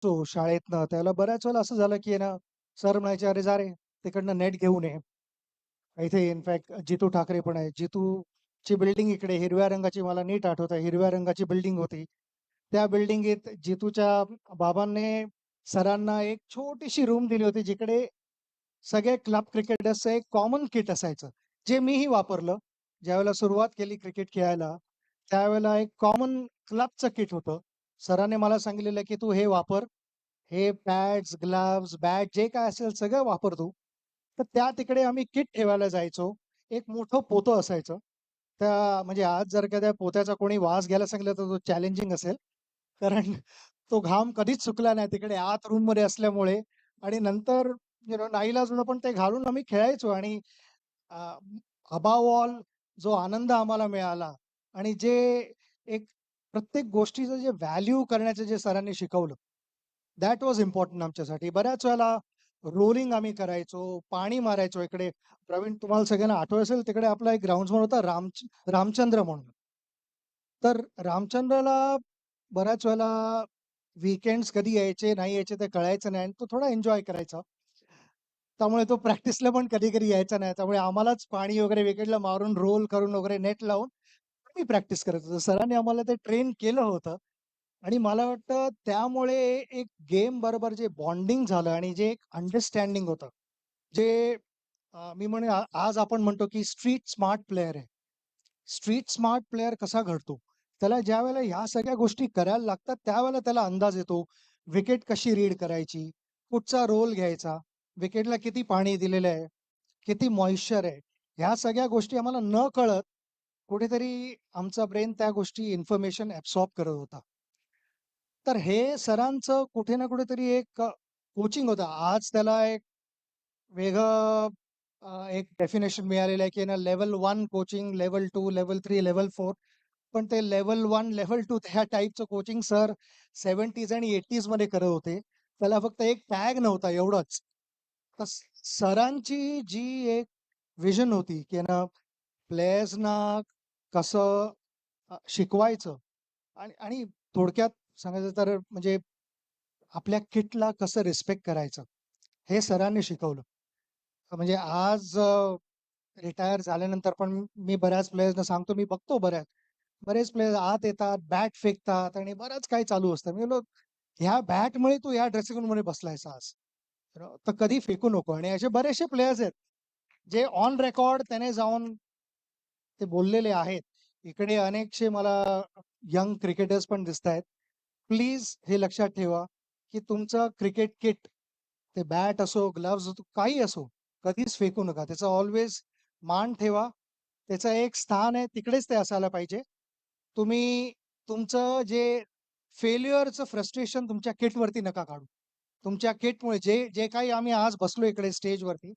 तो शाळेतनं त्याला बऱ्याच वेळेला असं झालं, की आहे ना, सर म्हणायचे, "अरे जा रे, तिकडनं नेट घेऊन ये." इथे इनफॅक्ट जितू ठाकरे पण आहे. जितूची बिल्डिंग इकडे हिरव्या रंगाची मला नीट आठवतंय, हिरव्या रंगाची बिल्डिंग होती. त्या बिल्डिंगीत जितूच्या बाबांनी सरांना एक छोटीशी रूम दिली होती, जिकडे सगळे क्लब क्रिकेटर्सचं एक कॉमन किट असायचं, जे मीही वापरलं. ज्यावेळेला सुरुवात केली क्रिकेट खेळायला, त्यावेळेला एक कॉमन क्लबचं किट होतं. सरांनी मला सांगितलेलं, की "तू हे वापर. हे पॅड्स, ग्लोव्हज, बॅट जे काय असेल सगळं वापर तू." तर त्या तिकडे आम्ही किट ठेवायला जायचो. एक मोठं पोतं असायचं. त्या म्हणजे आज जर का त्या पोत्याचा कोणी वास घ्यायला सांगितलं, तर तो चॅलेंजिंग असेल. कारण तो घाम कधीच सुकला नाही तिकडे आत रूममध्ये असल्यामुळे आणि नंतर नाईलाजाने पण ते घालून आम्ही खेळायचो आणि अबोव्ह ऑल जो आनंद आम्हाला मिळाला आणि जे एक प्रत्येक गोष्टीचं जे व्हॅल्यू करण्याचं जे सरांनी शिकवलं, दॅट वॉज इम्पॉर्टंट आमच्यासाठी. बऱ्याच वेळेला रोलिंग आम्ही करायचो, पाणी मारायचो इकडे. प्रवीण तुम्हाला सगळ्यांना आठवत असेल तिकडे आपला एक ग्राउंड्सman होता रामचंद्र म्हणून. तर रामचंद्रला बऱ्याच वेळेला वीकेंड्स कधी यायचे, नाही यायचे ते कळायचं नाही आणि तो थोडा एन्जॉय करायचा. त्यामुळे तो प्रॅक्टिसला पण कधी-कधी यायचा नाही. त्यामुळे आम्हालाच पाणी वगैरे विकेटला मारून रोल करून वगैरे नेट लावून मी प्रॅक्टिस करत होतो. सरांनी आम्हाला ते ट्रेन केलं होतं आणि मला वाटतं त्यामुळे एक गेम बरोबर जे बॉन्डिंग झालं आणि जे एक अंडरस्टँडिंग होतं. जे मी म्हणेन आज आपण म्हणतो की स्ट्रीट स्मार्ट प्लेयर आहे. स्ट्रीट स्मार्ट प्लेयर कसा घडतो? त्याला ज्यावेळेला ह्या सगळ्या गोष्टी करायला लागतात, त्यावेळेला त्याला अंदाज येतो. विकेट कशी रीड करायची, कुठचा रोल घ्यायचा, विकेटला किती पाणी दिलेलं आहे, किती मॉइश्चर आहे. ह्या सगळ्या गोष्टी आम्हाला नकळत कुठेतरी आमचा ब्रेन त्या गोष्टी इन्फॉर्मेशन ॲब्सॉर्ब करत होता. तर हे सरांचं कुठे ना कुठेतरी एक कोचिंग होतं. आज त्याला एक वेगळं एक डेफिनेशन मिळालेलं आहे, की ना level 1 coaching, level 2, level 3, level 4. पण ते लेव्हल 1, लेव्हल 2 त्या टाइपचं कोचिंग सर 70s आणि 80s मध्ये करत होते. त्याला फक्त एक टॅग नव्हता एवढंच. तर सरांची जी एक व्हिजन होती, की ना प्लेयर्सना कसं शिकवायचं आणि आणि थोडक्यात सांगायचं तर म्हणजे आपल्या किटला कसं रिस्पेक्ट करायचं, हे सरांनी शिकवलं. म्हणजे आज रिटायर झाल्यानंतर पण मी बऱ्याच प्लेयर्सना सांगतो, मी बघतो बरेच प्लेयर्स आत येतात, बॅट फेकतात आणि बरंच काही चालू असतं. मी बोललो, "ह्या बॅटमुळे तू ह्या ड्रेसिंग रूममध्ये बसलायस आज. तर कधी फेकू नको." आणि असे बरेचसे प्लेयर्स आहेत, जे ऑन रेकॉर्ड त्याने जाऊन ते बोललेले आहेत. इकडे अनेकसे मला यंग क्रिकेटर्स पण दिसतायत. प्लीज हे लक्षात ठेवा, की तुमचं क्रिकेट किट, ते बॅट असो, ग्लोव्हज असो, काही असो, कधीच फेकू नका. त्याचा ऑल्वेज मान ठेवा. त्याचं एक स्थान आहे, तिकडेच ते असायला पाहिजे. तुम्ही तुमचं जे फेल्युअरचं फ्रस्ट्रेशन तुमच्या किटवरती नका काढू. तुमच्या किटमुळे जे जे काही आम्ही आज बसलो इकडे स्टेजवरती,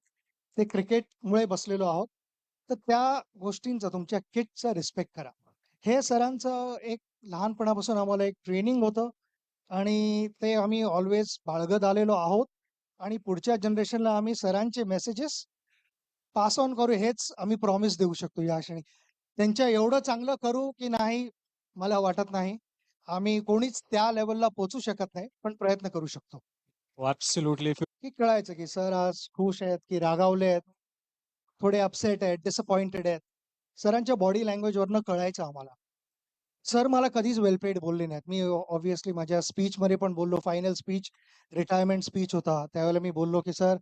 ते क्रिकेटमुळे बसलेलो आहोत. तर त्या गोष्टींचा तुमच्या किटचा रिस्पेक्ट करा. हे सरांचं एक लहानपणापासून आम्हाला एक ट्रेनिंग होतं आणि ते आम्ही ऑल्वेज बाळगत आलेलो आहोत आणि पुढच्या जनरेशनला आम्ही सरांचे मेसेजेस पास ऑन करू हेच आम्ही प्रॉमिस देऊ शकतो या क्षणी. त्यांच्या एवढं चांगलं करू की नाही मला वाटत नाही. आम्ही कोणीच त्या लेव्हलला पोहोचू शकत नाही, पण प्रयत्न करू शकतो. ॲब्सोल्युटली. की कळायचं की सर आज खुश आहेत की रागावले आहेत, थोडे अपसेट आहेत, डिसअपॉइंटेड आहेत. सरांच्या बॉडी लँग्वेजवरनं कळायचं आम्हाला. सर मला कधीच वेल पेड बोलले नाहीत. मी ऑब्व्हियसली माझ्या स्पीचमध्ये पण बोललो. फायनल स्पीच, रिटायरमेंट स्पीच होता. त्यावेळेला मी बोललो की "सर,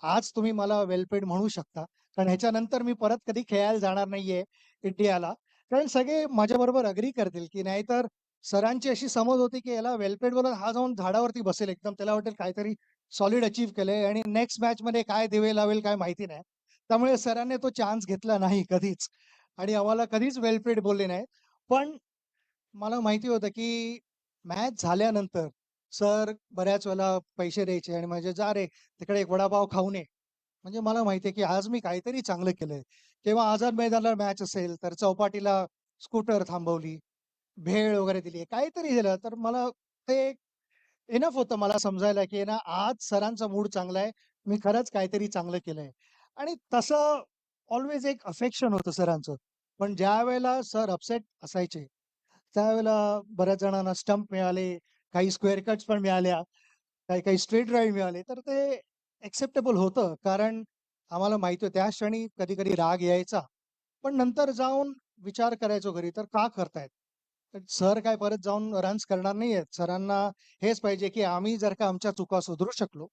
आज तुम्ही मला वेल पेड म्हणू शकता. कारण ह्याच्यानंतर मी परत कधी खेळायला जाणार नाहीये इंडियाला." कारण सगळे माझ्याबरोबर अग्री करतील की नाहीतर सरांची अशी समज होती की याला वेल पेड बोलून हा जाऊन झाडावरती बसेल एकदम. त्याला वाटेल काहीतरी सॉलिड अचीव्ह केलंय आणि नेक्स्ट मॅचमध्ये काय दिवे लावेल काय माहिती नाही. त्यामुळे सरांनी तो चान्स घेतला नाही कधीच आणि आम्हाला कधीच वेल पेड बोलले नाहीत. पण मला माहिती होतं, की मॅच झाल्यानंतर सर बऱ्याच वेळेला पैसे द्यायचे आणि म्हणजे "जा रे, तिकडे एक वडापाव खाऊन ये." म्हणजे मला माहिती आहे, की आज मी काहीतरी चांगलं केलंय. किंवा आझाद मैदानाला मॅच असेल, तर चौपाटीला स्कूटर थांबवली, भेळ वगैरे दिली. काहीतरी दिलं, तर मला ते इनफ होतं मला समजायला, की ना आज सरांचा मूड चांगला आहे. मी खरंच काहीतरी चांगलं केलंय. आणि तसं ऑल्वेज एक अफेक्शन होतं सरांचं. पण ज्यावेळेला सर अपसेट असायचे, त्यावेळेला बऱ्याच जणांना स्टंप मिळाले, काही स्क्वेअर कट्स पण मिळाल्या, काही स्ट्रेट ड्राईव्ह मिळाले, तर ते एक्सेप्टेबल होतं. कारण आम्हाला माहिती होतं त्या क्षणी कधी-कधी राग यायचा. पण नंतर जाऊन विचार करायचो घरी, तर का करतायत? तर सर काय परत जाऊन रन्स करणार नाहीयेत. सरांना हेच पाहिजे, की आम्ही जर का आमच्या चुका सुधारू शकलो,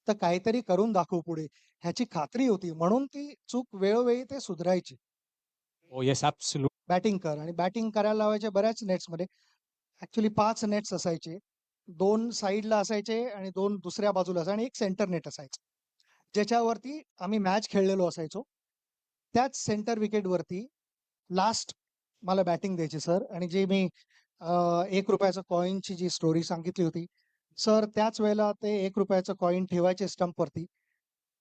तर काहीतरी करून दाखवू पुढे, ह्याची खात्री होती. म्हणून ती चूक वेळोवेळी ते सुधारायची. Oh, yes, absolutely. बॅटिंग कर आणि बॅटिंग करायला लावायचे बऱ्याच नेट्समध्ये. ॲक्चुअली 5 नेट्स असायचे. 2 साइडला असायचे आणि 2 दुसऱ्या बाजूला असायचे आणि 1 सेंटर नेट असायचं. ज्याच्यावरती आम्ही मॅच खेळलेलो असायचो. त्याच सेंटर विकेटवरती लास्ट मला बॅटिंग द्यायची सर आणि जे मी ₹1 कॉइनची जी स्टोरी सांगितली होती. सर त्याच वेळेला ते ₹1 कॉइन ठेवायचे स्टंपवरती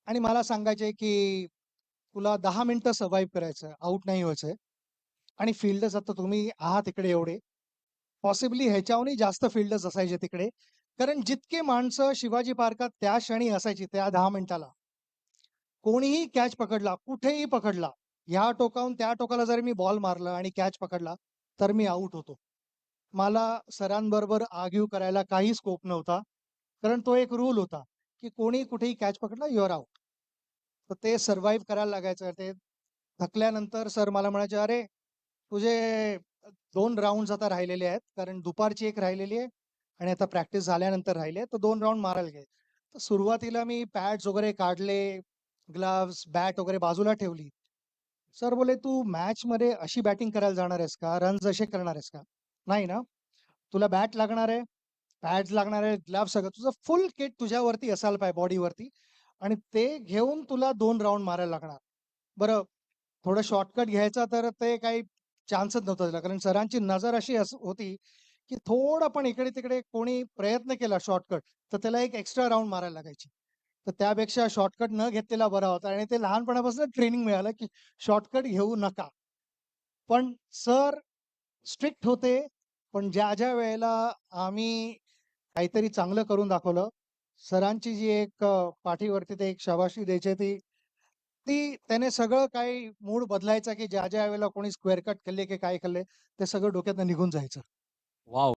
आणि मला सांगायचे, की "तुला 10 मिनिटं सर्व्हायव्ह करायचंय, आउट नाही व्हायचंय आणि फील्डर्स आता तुम्ही आहात इकडे एवढे." पॉसिबली ह्याच्याहूनही जास्त फील्डर्स असायचे तिकडे. कारण जितके माणसं शिवाजी पार्कात त्या क्षणी असायची त्या 10 मिनिटाला, कोणीही कॅच पकडला, कुठेही पकडला, ह्या टोकाहून त्या टोकाला जर मी बॉल मारला आणि कॅच पकडला, तर मी आउट होतो. मला सरांबरोबर आर्ग्यू करायला काही स्कोप नव्हता. कारण तो एक रूल होता, की कोणी कुठेही कॅच पकडला, यू आर आउट. तर ते सर्व्हायव्ह करायला लागायचं. ते थकल्यानंतर सर मला म्हणायचे, "अरे, तुझे 2 राउंड्स आता राहिलेले आहेत. कारण दुपारची एक राहिलेली आहे आणि आता प्रॅक्टिस झाल्यानंतर राहिली आहे. तर 2 राउंड मारायला घे." तर सुरुवातीला मी पॅड्स वगैरे काढले, ग्लोव्हज, बॅट वगैरे बाजूला ठेवली. सर बोलले, "तू मॅचमध्ये अशी बॅटिंग करायला जाणार आहेस का? रन्स असे करणार आहेस का? नाही ना? तुला बॅट लागणार आहे, पॅड्स लागणार आहे, ग्लोव्हज सगळं तुझं फुल किट तुझ्यावरती असायला पाहिजे बॉडीवरती आणि ते घेऊन तुला 2 राउंड मारायला लागणार." बरं, थोडं शॉर्टकट घ्यायचा तर ते काही चान्सच नव्हता त्याला. कारण सरांची नजर अशी होती, की थोडं पण इकडे-तिकडे कोणी प्रयत्न केला शॉर्टकट, तर त्याला एक एक्स्ट्रा राउंड मारायला लागायची. तर त्यापेक्षा शॉर्टकट न घेतलेला बरा होता आणि ते लहानपणापासून ट्रेनिंग मिळालं, की शॉर्टकट घेऊ नका. पण सर स्ट्रिक्ट होते. पण ज्या वेळेला आम्ही काहीतरी चांगलं करून दाखवलं, सरांची जी एक पाठीवरती ते एक शाबासकी द्यायची ती ती त्याने सगळं काही मूड बदलायचा, की ज्या वेळेला कोणी स्क्वेअर कट खाल्ले की काय खाल्ले, ते सगळं डोक्यातनं निघून जायचं. Wow.